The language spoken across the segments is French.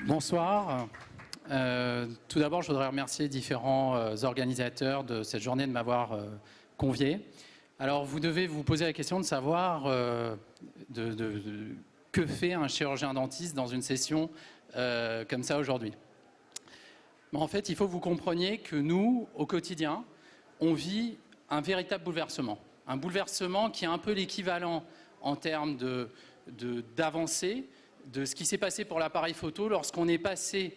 Bonsoir. Tout d'abord, je voudrais remercier différents organisateurs de cette journée de m'avoir convié. Alors, vous devez vous poser la question de savoir que fait un chirurgien dentiste dans une session comme ça aujourd'hui. Mais en fait, il faut que vous compreniez que nous, au quotidien, on vit un véritable bouleversement. Un bouleversement qui est un peu l'équivalent en termes d'avancée de ce qui s'est passé pour l'appareil photo lorsqu'on est passé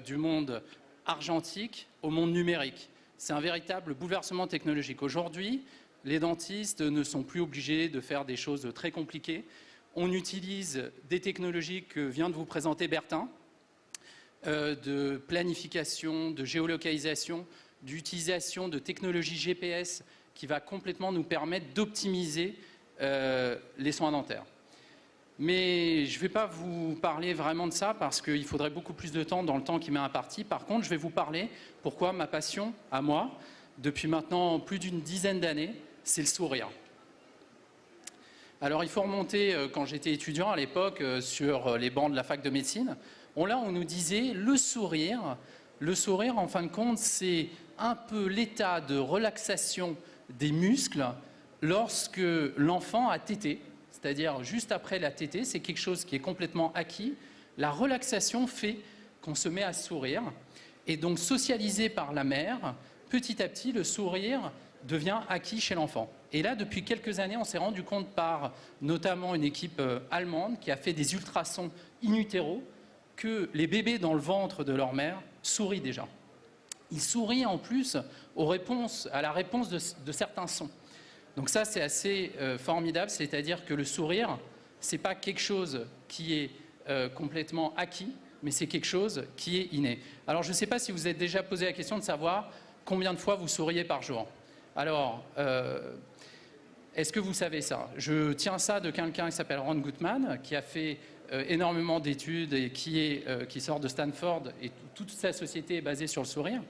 du monde argentique au monde numérique. C'est un véritable bouleversement technologique. Aujourd'hui, les dentistes ne sont plus obligés de faire des choses très compliquées. On utilise des technologies que vient de vous présenter Bertin, de planification, de géolocalisation, d'utilisation de technologies GPS qui va complètement nous permettre d'optimiser les soins dentaires. Mais je ne vais pas vous parler vraiment de ça parce qu'il faudrait beaucoup plus de temps dans le temps qui m'est imparti. Par contre, je vais vous parler pourquoi ma passion, à moi, depuis maintenant plus d'une dizaine d'années, c'est le sourire. Alors, il faut remonter quand j'étais étudiant à l'époque sur les bancs de la fac de médecine. Là, on nous disait le sourire, en fin de compte, c'est un peu l'état de relaxation des muscles lorsque l'enfant a tété. C'est-à-dire juste après la tétée, c'est quelque chose qui est complètement acquis. La relaxation fait qu'on se met à sourire. Et donc, socialisé par la mère, petit à petit, le sourire devient acquis chez l'enfant. Et là, depuis quelques années, on s'est rendu compte par notamment une équipe allemande qui a fait des ultrasons in utero que les bébés dans le ventre de leur mère sourient déjà. Ils sourient en plus à la réponse de certains sons. Donc ça, c'est assez formidable, c'est-à-dire que le sourire, ce n'est pas quelque chose qui est complètement acquis, mais c'est quelque chose qui est inné. Alors, je ne sais pas si vous êtes déjà posé la question de savoir combien de fois vous souriez par jour. Alors, est-ce que vous savez ça? Je tiens ça de quelqu'un qui s'appelle Ron Gutman, qui a fait énormément d'études et qui sort de Stanford, et toute sa société est basée sur le sourire.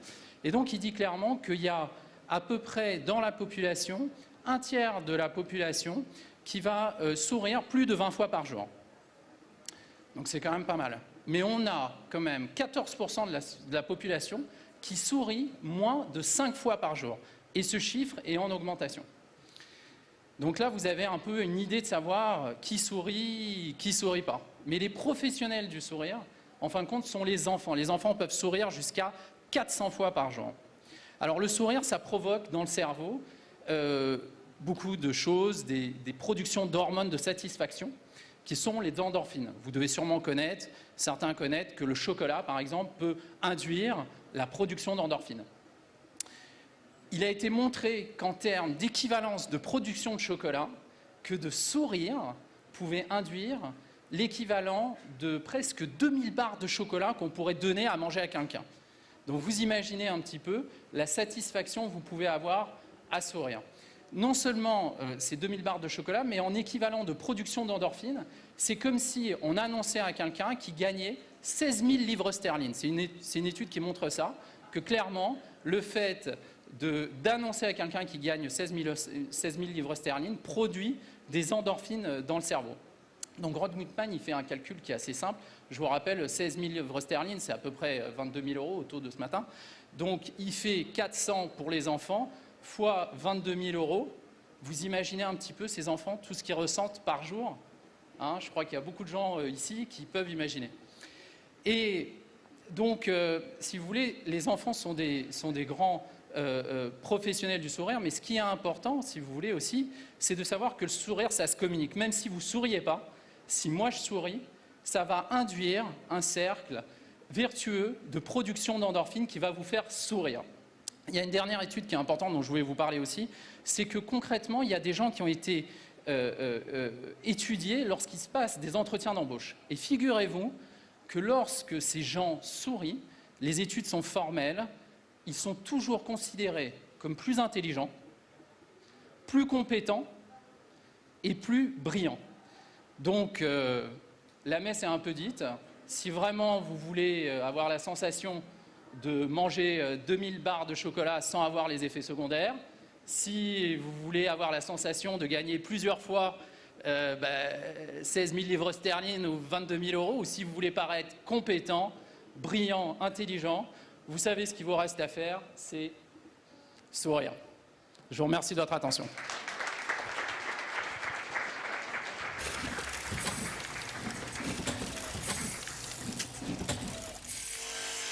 Et donc, il dit clairement qu'il y a à peu près dans la population un tiers de la population qui va sourire plus de 20 fois par jour. Donc c'est quand même pas mal. Mais on a quand même 14% de la population qui sourit moins de 5 fois par jour. Et ce chiffre est en augmentation. Donc là, vous avez un peu une idée de savoir qui sourit pas. Mais les professionnels du sourire, en fin de compte, sont les enfants. Les enfants peuvent sourire jusqu'à 400 fois par jour. Alors le sourire, ça provoque dans le cerveau beaucoup de choses, des productions d'hormones de satisfaction qui sont les endorphines. Vous devez sûrement connaître, certains connaissent que le chocolat, par exemple, peut induire la production d'endorphines. Il a été montré qu'en termes d'équivalence de production de chocolat, que de sourire pouvait induire l'équivalent de presque 2000 barres de chocolat qu'on pourrait donner à manger à quelqu'un. Donc vous imaginez un petit peu la satisfaction que vous pouvez avoir à sourire. Non seulement ces 2000 barres de chocolat, mais en équivalent de production d'endorphines, c'est comme si on annonçait à quelqu'un qui gagnait 16 000 livres sterling. C'est une étude qui montre ça, que clairement, le fait d'annoncer à quelqu'un qui gagne 16 000 livres sterling produit des endorphines dans le cerveau. Donc Ron Gutman, il fait un calcul qui est assez simple. Je vous rappelle, 16 000 livres sterling, c'est à peu près 22 000 € au taux de ce matin. Donc il fait 400 pour les enfants, fois 22 000 €. Vous imaginez un petit peu ces enfants, tout ce qu'ils ressentent par jour. Je crois qu'il y a beaucoup de gens ici qui peuvent imaginer. Et donc, si vous voulez, les enfants sont des grands professionnels du sourire, mais ce qui est important, si vous voulez aussi, c'est de savoir que le sourire, ça se communique. Même si vous ne souriez pas, si moi je souris, ça va induire un cercle vertueux de production d'endorphines qui va vous faire sourire. Il y a une dernière étude qui est importante dont je voulais vous parler aussi, c'est que concrètement, il y a des gens qui ont été étudiés lorsqu'il se passe des entretiens d'embauche. Et figurez-vous que lorsque ces gens sourient, les études sont formelles, ils sont toujours considérés comme plus intelligents, plus compétents et plus brillants. Donc, la messe est un peu dite. Si vraiment vous voulez avoir la sensation de manger 2000 barres de chocolat sans avoir les effets secondaires, si vous voulez avoir la sensation de gagner plusieurs fois 16 000 livres sterling ou 22 000 euros, ou si vous voulez paraître compétent, brillant, intelligent, vous savez ce qu'il vous reste à faire, c'est sourire. Je vous remercie de votre attention.